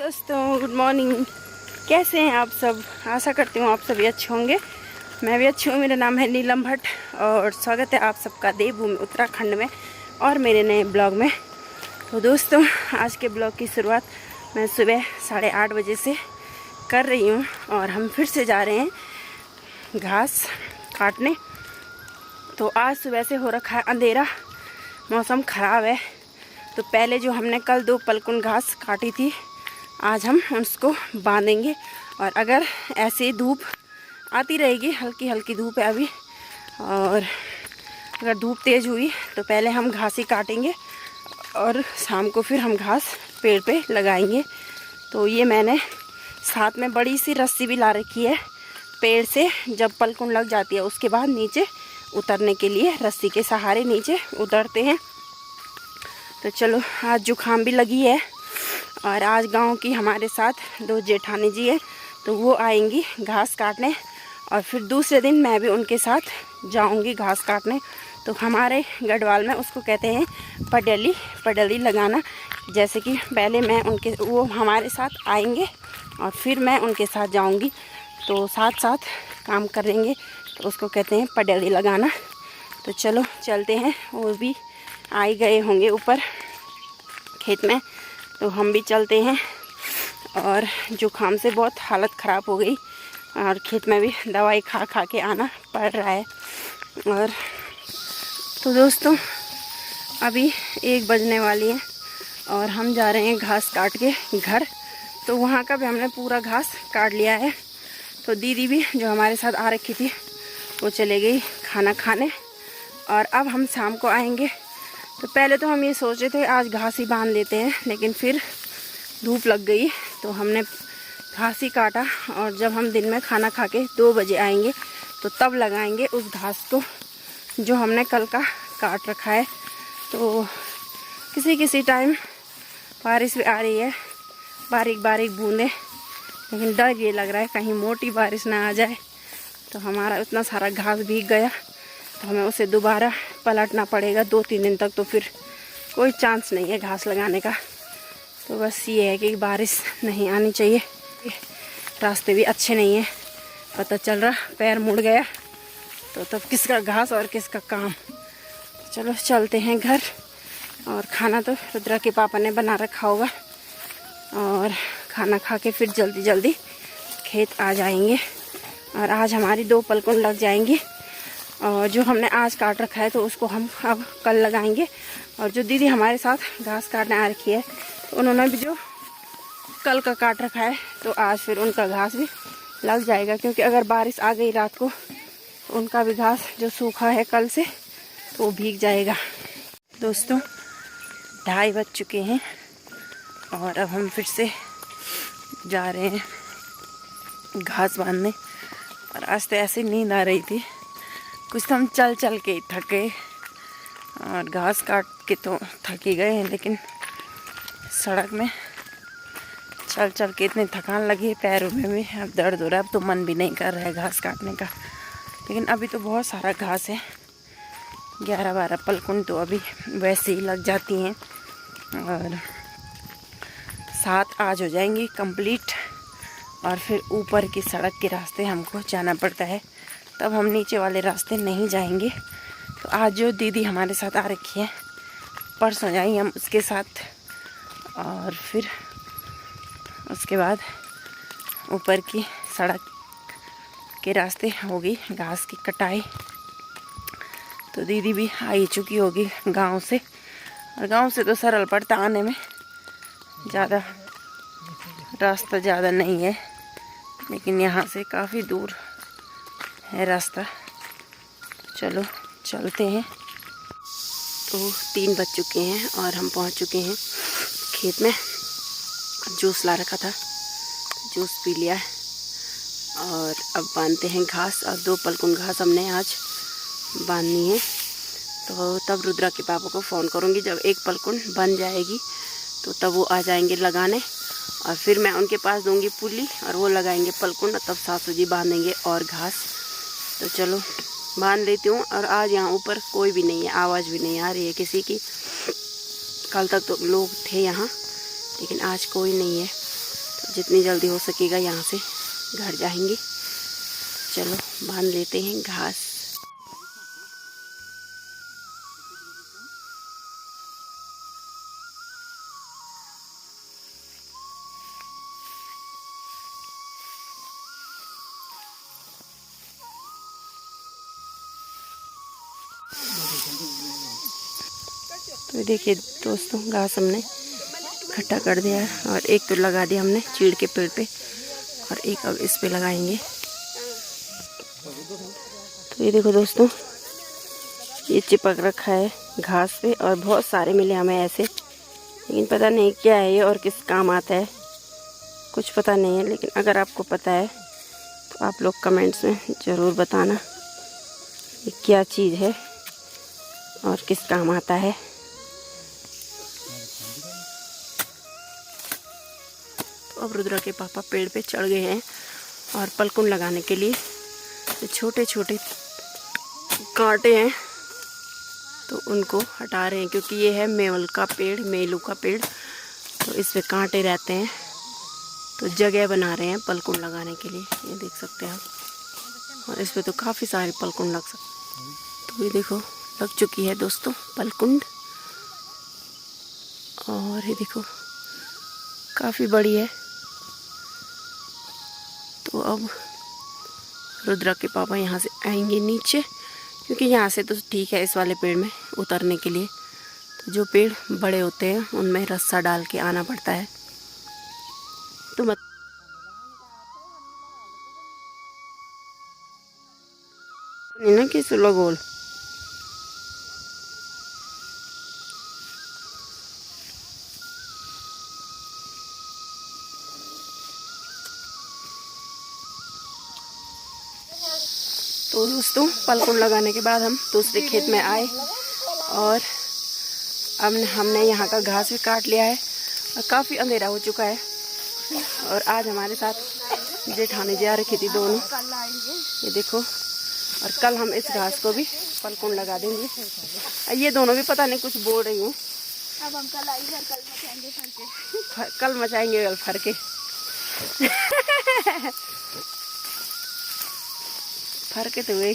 दोस्तों good morning. कैसे हैं आप सब? आशा करती हूँ आप सभी अच्छे होंगे। मैं भी अच्छी हूँ। मेरा नाम है नीलम भट्ट और स्वागत है आप सबका देवभूमि उत्तराखंड में और मेरे नए ब्लॉग में। तो दोस्तों आज के ब्लॉग की शुरुआत मैं सुबह 8:30 बजे से कर रही हूँ और हम फिर से जा रहे हैं घास काटने। तो आज सुबह से हो रखा है अंधेरा, मौसम ख़राब है। तो पहले जो हमने कल 2 पलकुन घास काटी थी आज हम उसको बांधेंगे। और अगर ऐसे धूप आती रहेगी, हल्की हल्की धूप है अभी, और अगर धूप तेज़ हुई तो पहले हम घास ही काटेंगे और शाम को फिर हम घास पेड़ पे लगाएंगे। तो ये मैंने साथ में बड़ी सी रस्सी भी ला रखी है। पेड़ से जब पलकुन लग जाती है उसके बाद नीचे उतरने के लिए रस्सी के सहारे नीचे उतरते हैं। तो चलो आज जुखाम भी लगी है और आज गांव की हमारे साथ 2 जेठानी जी है, तो वो आएंगी घास काटने और फिर दूसरे दिन मैं भी उनके साथ जाऊंगी घास काटने। तो हमारे गढ़वाल में उसको कहते हैं पडली लगाना। जैसे कि पहले वो हमारे साथ आएंगे और फिर मैं उनके साथ जाऊंगी, तो साथ साथ काम करेंगे, तो उसको कहते हैं पडली लगाना। तो चलो चलते हैं। वो भी आई गए होंगे ऊपर खेत में, तो हम भी चलते हैं। और जुखाम से बहुत हालत ख़राब हो गई और खेत में भी दवाई खा खा के आना पड़ रहा है। और तो दोस्तों अभी 1 बजने वाली है और हम जा रहे हैं घास काट के घर। तो वहाँ का भी हमने पूरा घास काट लिया है। तो दीदी भी जो हमारे साथ आ रखी थी वो चले गई खाना खाने और अब हम शाम को आएंगे। तो पहले तो हम ये सोच रहे थे आज घास ही बांध लेते हैं, लेकिन फिर धूप लग गई तो हमने घास ही काटा। और जब हम दिन में खाना खा के 2 बजे आएंगे तो तब लगाएंगे उस घास को जो हमने कल का काट रखा है। तो किसी टाइम बारिश भी आ रही है, बारीक बारीक बूंदें, लेकिन डर ये लग रहा है कहीं मोटी बारिश ना आ जाए तो हमारा इतना सारा घास भीग गया तो हमें उसे दोबारा पलटना पड़ेगा 2-3 दिन तक। तो फिर कोई चांस नहीं है घास लगाने का। तो बस ये है कि बारिश नहीं आनी चाहिए। रास्ते भी अच्छे नहीं है, पता चल रहा पैर मुड़ गया तो तब किसका घास और किसका काम। चलो चलते हैं घर। और खाना तो रुद्रा के पापा ने बना रखा होगा और खाना खा के फिर जल्दी जल्दी खेत आ जाएंगे। और आज हमारी 2 पलकुन लग जाएंगी और जो हमने आज काट रखा है तो उसको हम अब कल लगाएंगे। और जो दीदी हमारे साथ घास काटने आ रखी है तो उन्होंने भी जो कल का काट रखा है तो आज फिर उनका घास भी लग जाएगा, क्योंकि अगर बारिश आ गई रात को तो उनका भी घास जो सूखा है कल से तो वो भीग जाएगा। दोस्तों 2:30 बज चुके हैं और अब हम फिर से जा रहे हैं घास बांधने। और आज तो ऐसे नींद आ रही थी, कुछ तो हम चल चल के थक गए और घास काट के तो थक ही गए हैं, लेकिन सड़क में चल चल के इतनी थकान लगी है, पैरों में भी अब दर्द हो रहा है। अब तो मन भी नहीं कर रहा है घास काटने का, लेकिन अभी तो बहुत सारा घास है। 11-12 पलकुन तो अभी वैसे ही लग जाती हैं और 7 आज हो जाएंगी कंप्लीट। और फिर ऊपर की सड़क के रास्ते हमको जाना पड़ता है, तब हम नीचे वाले रास्ते नहीं जाएंगे। तो आज जो दीदी हमारे साथ आ रखी है परसों जाएंगे हम उसके साथ और फिर उसके बाद ऊपर की सड़क के रास्ते होगी घास की कटाई। तो दीदी भी आ ही चुकी होगी गांव से, और गांव से तो सरल पड़ता आने में, ज़्यादा रास्ता ज़्यादा नहीं है, लेकिन यहाँ से काफ़ी दूर है रास्ता। चलो चलते हैं। तो 3 बज चुके हैं और हम पहुँच चुके हैं खेत में। जूस ला रखा था, जूस पी लिया है और अब बांधते हैं घास। और 2 पलकुन घास हमने आज बांधनी है। तो तब रुद्रा के पापा को फ़ोन करूँगी, जब 1 पलकुन बन जाएगी तो तब वो आ जाएंगे लगाने और फिर मैं उनके पास दूंगी पुली और वो लगाएंगे पलकुन, और तब सासू जी बांधेंगे और घास। तो चलो बांध लेती हूँ। और आज यहाँ ऊपर कोई भी नहीं है, आवाज़ भी नहीं आ रही है किसी की। कल तक तो लोग थे यहाँ, लेकिन आज कोई नहीं है। तो जितनी जल्दी हो सकेगा यहाँ से घर जाएंगे। चलो बांध लेते हैं घास। तो देखिए दोस्तों, घास हमने इकट्ठा कर दिया है और एक तो लगा दिया हमने चीड़ के पेड़ पे और एक अब इस पे लगाएंगे। तो ये देखो दोस्तों, ये चिपक रखा है घास पे और बहुत सारे मिले हमें ऐसे, लेकिन पता नहीं क्या है ये और किस काम आता है, कुछ पता नहीं है। लेकिन अगर आपको पता है तो आप लोग कमेंट्स में ज़रूर बताना ये क्या चीज़ है और किस काम आता है। तो अब रुद्रा के पापा पेड़ पे चढ़ गए हैं और पलकुन लगाने के लिए जो छोटे छोटे कांटे हैं तो उनको हटा रहे हैं, क्योंकि ये है मेवल का पेड़, मेलू का पेड़, तो इस पे कांटे रहते हैं। तो जगह बना रहे हैं पलकुन लगाने के लिए, ये देख सकते हैं आप। और इस पे तो काफ़ी सारे पलकुन लग सकते। तो ये देखो लग चुकी है दोस्तों पलकुंड, और ये देखो काफ़ी बड़ी है। तो अब रुद्रा के पापा यहाँ से आएंगे नीचे, क्योंकि यहाँ से तो ठीक है इस वाले पेड़ में उतरने के लिए। तो जो पेड़ बड़े होते हैं उनमें रस्सा डाल के आना पड़ता है। तो मत ना किस लगोल तो दोस्तों, पलकुन लगाने के बाद हम दूसरे खेत में आए और अब हमने यहाँ का घास भी काट लिया है और काफ़ी अंधेरा हो चुका है। और आज हमारे साथ जेठानी जी आ रखी थी दोनों, ये देखो। और कल हम इस घास को भी पलकुन लगा देंगे। ये दोनों भी पता नहीं कुछ बोल रही हैं। अब हम कल आएंगे, कल मचाएंगे फर के। कल मचाएंगे फर के फर के तो हुए।